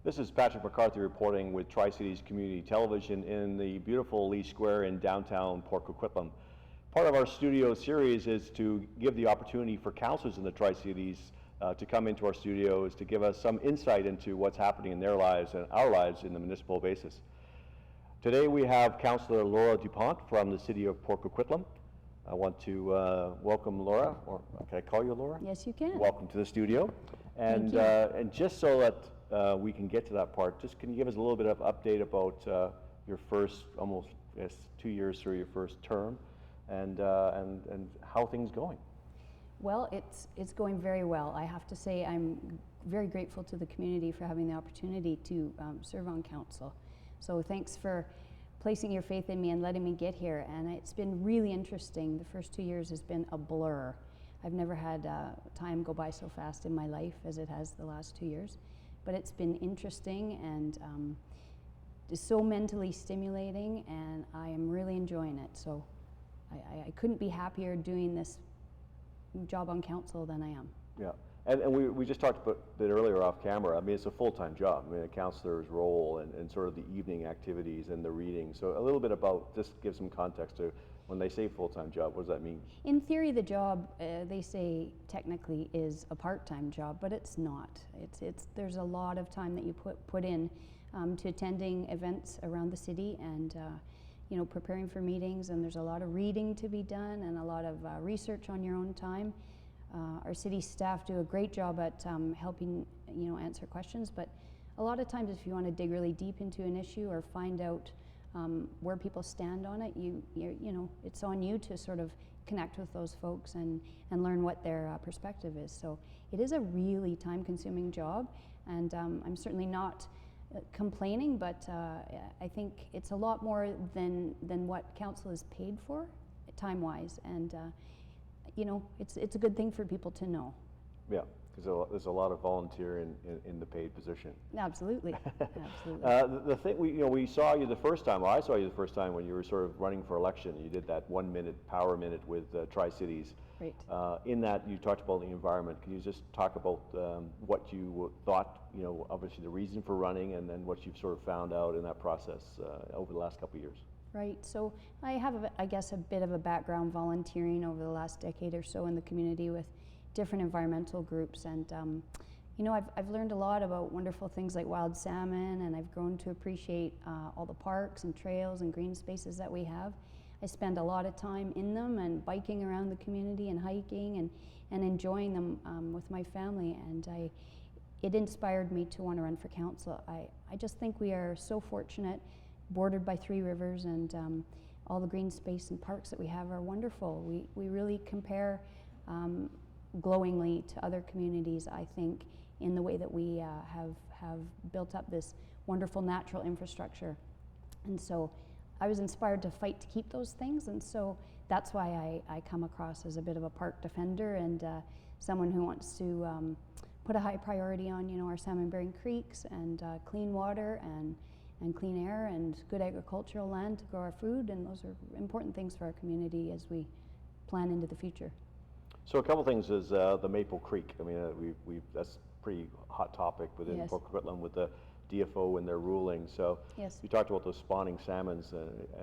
This is Patrick McCarthy reporting with Tri-Cities Community Television in the beautiful Lee Square in downtown Port Coquitlam. Part of our studio series is to give the opportunity for councillors in the Tri-Cities to come into our studios to give us some insight into what's happening in their lives and our lives in the municipal basis. Today we have Councillor Laura Dupont from the city of Port Coquitlam. I want to welcome Laura, or can I call you Laura? Yes, you can. Welcome to the studio. And, and just so that we can get to that part, just can you give us a little bit of update about your first, almost 2 years through your first term, and how things going? Well, it's going very well. I have to say I'm very grateful to the community for having the opportunity to serve on council. So thanks for placing your faith in me and letting me get here. And it's been really interesting. The first 2 years has been a blur. I've never had time go by so fast in my life as it has the last 2 years. But it's been interesting and just so mentally stimulating, and I am really enjoying it. So I couldn't be happier doing this job on council than I am. Yeah, and we just talked about it earlier off camera. I mean, it's a full-time job. I mean, a councillor's role and sort of the evening activities and the reading. So a little bit about, just give some context to when they say full-time job, what does that mean? In theory, the job, they say technically is a part-time job, but it's not. There's a lot of time that you put in to attending events around the city and you know, preparing for meetings, and there's a lot of reading to be done and a lot of research on your own time. Our city staff do a great job at helping, you know, answer questions, but a lot of times if you want to dig really deep into an issue or find out where people stand on it, you know, it's on you to sort of connect with those folks and learn what their perspective is. So it is a really time-consuming job, and I'm certainly not complaining, but I think it's a lot more than what council is paid for, time-wise, and you know, it's a good thing for people to know. Yeah, because there's a lot of volunteer in the paid position. Absolutely, absolutely. The thing, we saw you the first time, well, I saw you the first time when you were sort of running for election. You did that 1 minute power minute with Tri-Cities. Right. In that you talked about the environment. Can you just talk about what you thought, you know, obviously the reason for running, and then what you've sort of found out in that process over the last couple of years? Right, so I have, I guess, a bit of a background volunteering over the last decade or so in the community with different environmental groups, and you know, I've learned a lot about wonderful things like wild salmon, and I've grown to appreciate all the parks and trails and green spaces that we have. I spend a lot of time in them and biking around the community and hiking and enjoying them with my family, and it inspired me to want to run for council. I just think we are so fortunate, bordered by 3 rivers, and all the green space and parks that we have are wonderful. We really compare glowingly to other communities, I think, in the way that we have built up this wonderful natural infrastructure. And so I was inspired to fight to keep those things, and so that's why I come across as a bit of a park defender and someone who wants to put a high priority on, you know, our salmon-bearing creeks and clean water and clean air and good agricultural land to grow our food, and those are important things for our community as we plan into the future. So a couple things is the Maple Creek. I mean, that's a pretty hot topic within Port Coquitlam with the DFO and their ruling. So you talked about those spawning salmons.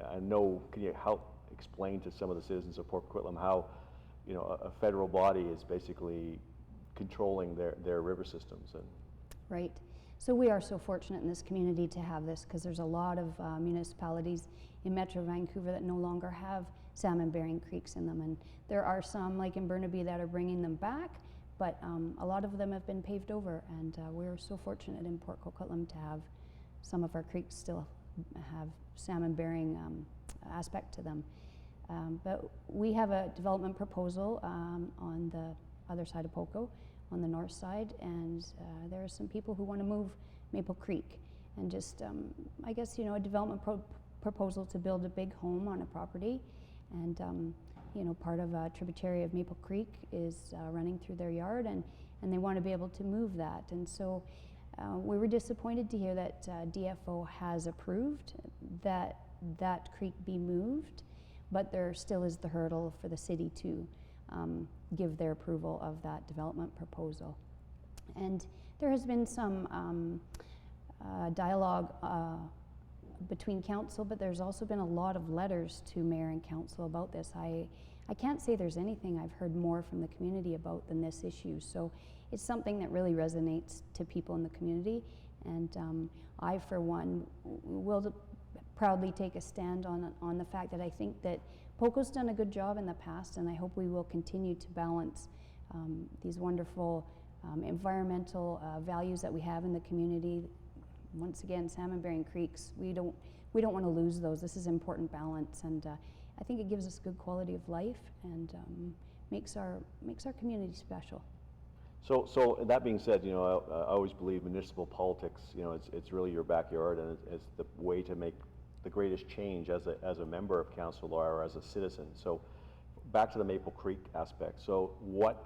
I know, can you help explain to some of the citizens of Port Coquitlam how, you know, a federal body is basically controlling their river systems? And right. So we are so fortunate in this community to have this, because there's a lot of municipalities in Metro Vancouver that no longer have salmon-bearing creeks in them, and there are some, like in Burnaby, that are bringing them back, but a lot of them have been paved over, and we're so fortunate in Port Coquitlam to have some of our creeks still have salmon-bearing aspect to them. But we have a development proposal on the other side of Poco, on the north side, and there are some people who want to move Maple Creek, and just I guess, you know, a development proposal to build a big home on a property, and you know, part of a tributary of Maple Creek is running through their yard, and they want to be able to move that. And so we were disappointed to hear that DFO has approved that creek be moved, but there still is the hurdle for the city to give their approval of that development proposal. And there has been some dialogue between council, but there's also been a lot of letters to mayor and council about this. I can't say there's anything I've heard more from the community about than this issue. So it's something that really resonates to people in the community. And I, for one, will proudly take a stand on the fact that I think that POCO's done a good job in the past, and I hope we will continue to balance these wonderful environmental values that we have in the community. Once again, salmon-bearing creeks, we don't want to lose those. This is important balance, and I think it gives us good quality of life and makes our community special. So that being said, you know, I always believe municipal politics, you know, it's really your backyard, and it's the way to make the greatest change as a member of council or as a citizen. So back to the Maple Creek aspect. So what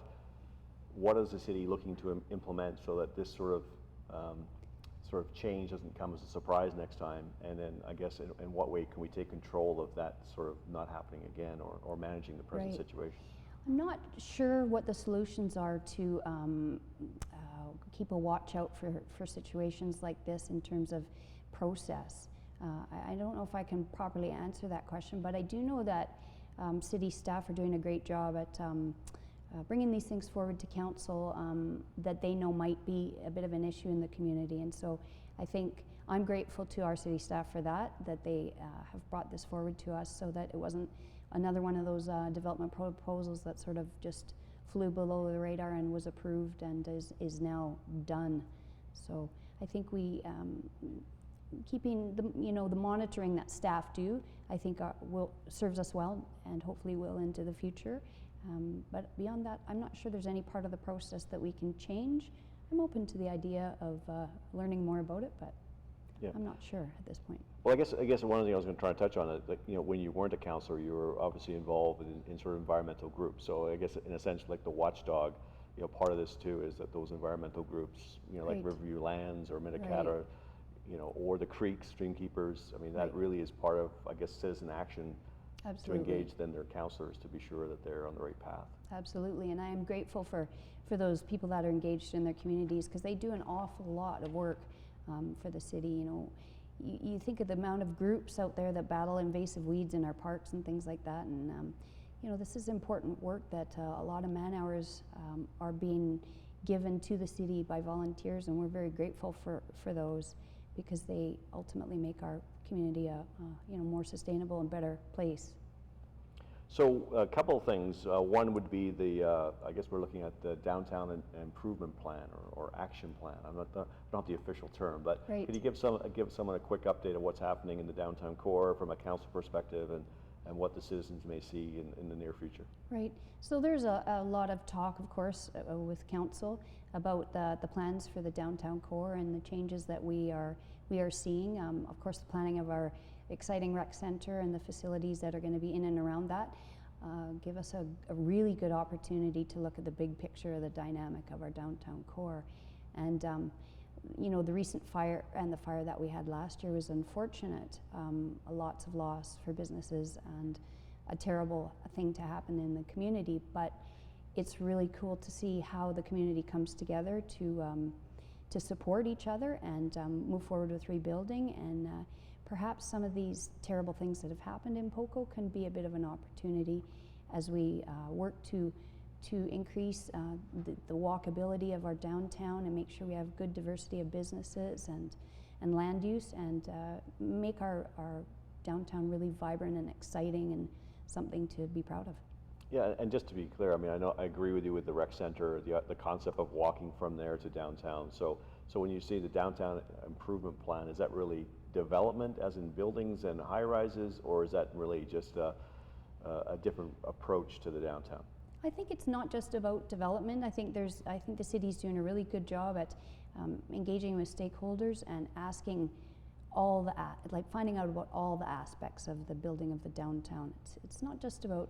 is the city looking to implement so that this sort of change doesn't come as a surprise next time? And then I guess in what way can we take control of that sort of not happening again, or managing the present situation? I'm not sure what the solutions are to keep a watch out for situations like this in terms of process. I don't know if I can properly answer that question, but I do know that city staff are doing a great job at bringing these things forward to council that they know might be a bit of an issue in the community. And so I think I'm grateful to our city staff for that they have brought this forward to us so that it wasn't another one of those development proposals that sort of just flew below the radar and was approved and is now done. So I think we keeping the monitoring that staff do, I think serves us well, and hopefully will into the future. But beyond that, I'm not sure there's any part of the process that we can change. I'm open to the idea of learning more about it, but yeah. I'm not sure at this point. Well, I guess one of the things I was going to try and touch on is, like, you know, when you weren't a councillor, you were obviously involved in sort of environmental groups. So I guess in a sense, like the watchdog, you know, part of this too is that those environmental groups, you know, like Riverview Lands or Minnetonka, you know, or the Creek Streamkeepers. I mean, that really is part of, I guess, citizen action. Absolutely. To engage then their councillors to be sure that they're on the right path. Absolutely, and I am grateful for those people that are engaged in their communities, because they do an awful lot of work for the city. You know, you think of the amount of groups out there that battle invasive weeds in our parks and things like that, and you know, this is important work that a lot of man hours are being given to the city by volunteers, and we're very grateful for those, because they ultimately make our community a more sustainable and better place. So a couple of things. One would be I guess we're looking at the downtown improvement plan or action plan. I'm not the official term, but could you give someone a quick update of what's happening in the downtown core from a council perspective, and what the citizens may see in the near future? Right. So there's a lot of talk, of course, with council about the plans for the downtown core and the changes that we are seeing. Of course, the planning of our exciting rec center and the facilities that are going to be in and around that give us a really good opportunity to look at the big picture of the dynamic of our downtown core. And you know, the recent fire and the fire that we had last year was unfortunate. Lots of loss for businesses and a terrible thing to happen in the community, but it's really cool to see how the community comes together to support each other and move forward with rebuilding. And perhaps some of these terrible things that have happened in POCO can be a bit of an opportunity as we work to increase the walkability of our downtown and make sure we have good diversity of businesses and land use, and make our downtown really vibrant and exciting and something to be proud of. Yeah, and just to be clear, I mean, I agree with you with the rec center, the concept of walking from there to downtown. So when you see the downtown improvement plan, is that really development as in buildings and high rises, or is that really just a different approach to the downtown? I think it's not just about development. I think the city's doing a really good job at engaging with stakeholders and asking finding out about all the aspects of the building of the downtown. It's not just about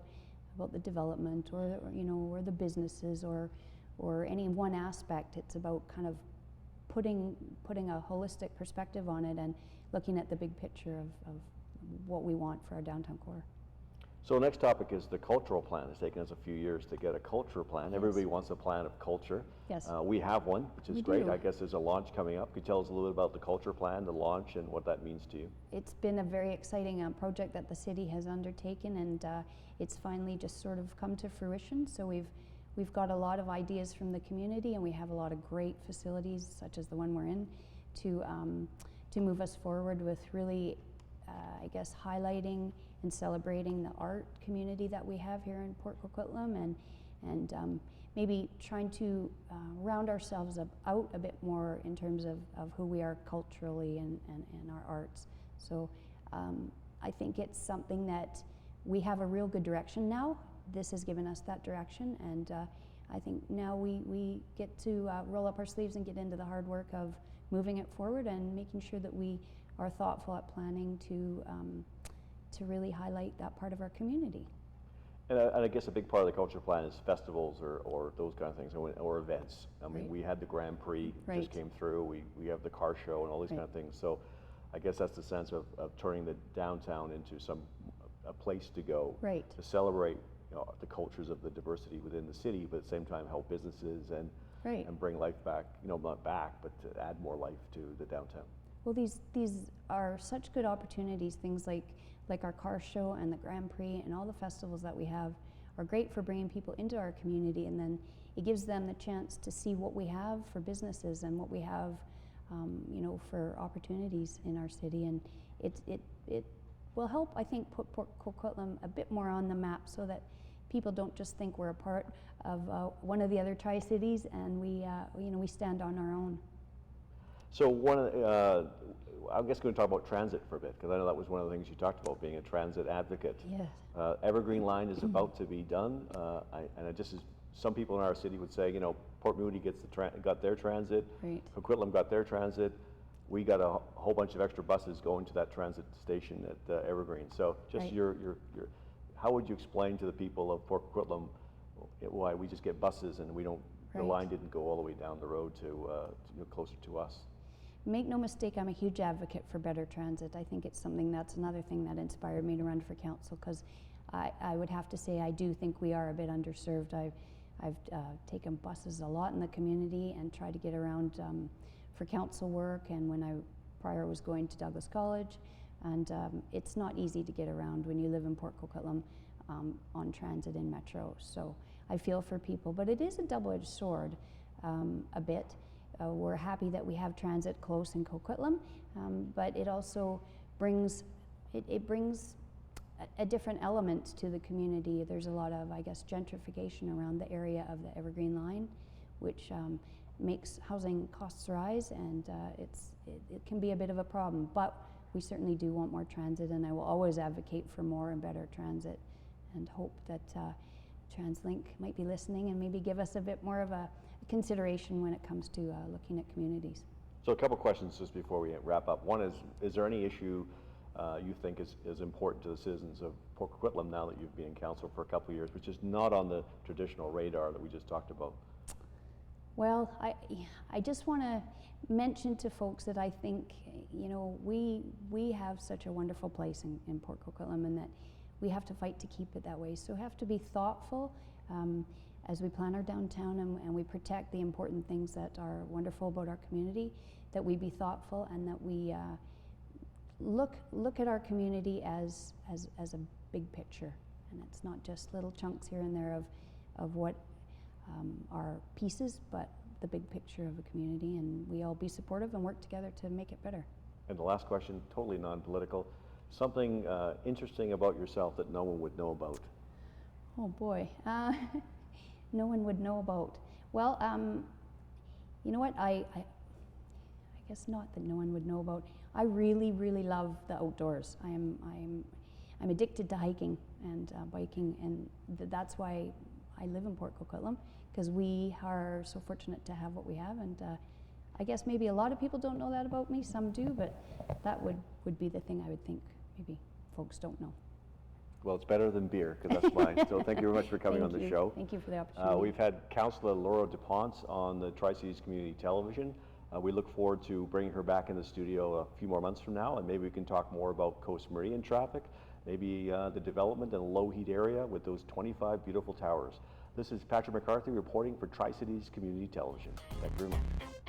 the development or the businesses or any one aspect. It's about kind of putting a holistic perspective on it and looking at the big picture of what we want for our downtown core. So the next topic is the cultural plan. It's taken us a few years to get a culture plan. Yes. Everybody wants a plan of culture. Yes. We have one, which is We great. do. I guess there's a launch coming up. Could you tell us a little bit about the culture plan, the launch, and what that means to you? It's been a very exciting project that the city has undertaken, and it's finally just sort of come to fruition. So we've got a lot of ideas from the community, and we have a lot of great facilities, such as the one we're in, to move us forward with really, I guess, highlighting and celebrating the art community that we have here in Port Coquitlam, and maybe trying to round ourselves out a bit more in terms of who we are culturally and our arts. So I think it's something that we have a real good direction now. This has given us that direction, and I think now we get to roll up our sleeves and get into the hard work of moving it forward and making sure that we are thoughtful at planning to really highlight that part of our community. And I guess a big part of the culture plan is festivals or those kind of things, or events. I mean, Right. we had the Grand Prix Right. just came through. We have the car show and all these Right. kind of things. So I guess that's the sense of turning the downtown into a place to go Right. to celebrate, the cultures of the diversity within the city, but at the same time help businesses and Right. bring life back. Not back, but to add more life to the downtown. Well, these are such good opportunities. Things like our car show and the Grand Prix and all the festivals that we have are great for bringing people into our community, and then it gives them the chance to see what we have for businesses and what we have, for opportunities in our city, and it will help, I think, put Port Coquitlam a bit more on the map, so that people don't just think we're a part of one of the other Tri-Cities, and we stand on our own. So I guess we're going to talk about transit for a bit, because I know that was one of the things you talked about, being a transit advocate. Yes. Evergreen Line is about to be done, some people in our city would say, Port Moody got their transit, Right. Coquitlam got their transit. We got a whole bunch of extra buses going to that transit station at Evergreen. So just Right. how would you explain to the people of Port Coquitlam why we just get buses and we don't? The Right. line didn't go all the way down the road to closer to us. Make no mistake, I'm a huge advocate for better transit. I think it's something that's another thing that inspired me to run for council, because I would have to say I do think we are a bit underserved. I've taken buses a lot in the community and tried to get around for council work, and when I prior was going to Douglas College, and it's not easy to get around when you live in Port Coquitlam on transit in Metro. So I feel for people, but it is a double-edged sword a bit. We're happy that we have transit close in Coquitlam, but it also brings a different element to the community. There's a lot of, I guess, gentrification around the area of the Evergreen Line, which makes housing costs rise, and it can be a bit of a problem. But we certainly do want more transit, and I will always advocate for more and better transit, and hope that TransLink might be listening and maybe give us a bit more of a consideration when it comes to looking at communities. So a couple questions just before we wrap up. One is there any issue you think is important to the citizens of Port Coquitlam now that you've been in council for a couple of years, which is not on the traditional radar that we just talked about? Well, I just want to mention to folks that I think, we have such a wonderful place in Port Coquitlam, and that we have to fight to keep it that way. So we have to be thoughtful as we plan our downtown and we protect the important things that are wonderful about our community, that we be thoughtful, and that we look at our community as a big picture, and it's not just little chunks here and there of what are pieces, but the big picture of a community, and we all be supportive and work together to make it better. And the last question, totally non-political, something interesting about yourself that no one would know about. Oh boy, no one would know about. Well, you know what? I guess not that no one would know about. I really, really love the outdoors. I'm addicted to hiking and biking, and that's why I live in Port Coquitlam, because we are so fortunate to have what we have. And I guess maybe a lot of people don't know that about me. Some do, but that would be the thing I would think maybe folks don't know. Well, it's better than beer, because that's mine. So thank you very much for coming on the show. Thank you for the opportunity. We've had Councillor Laura Dupont on the Tri-Cities Community Television. We look forward to bringing her back in the studio a few more months from now, and maybe we can talk more about Coast Meridian traffic maybe the development in a low heat area with those 25 beautiful towers. This is Patrick McCarthy reporting for Tri-Cities Community Television. Thank you very much.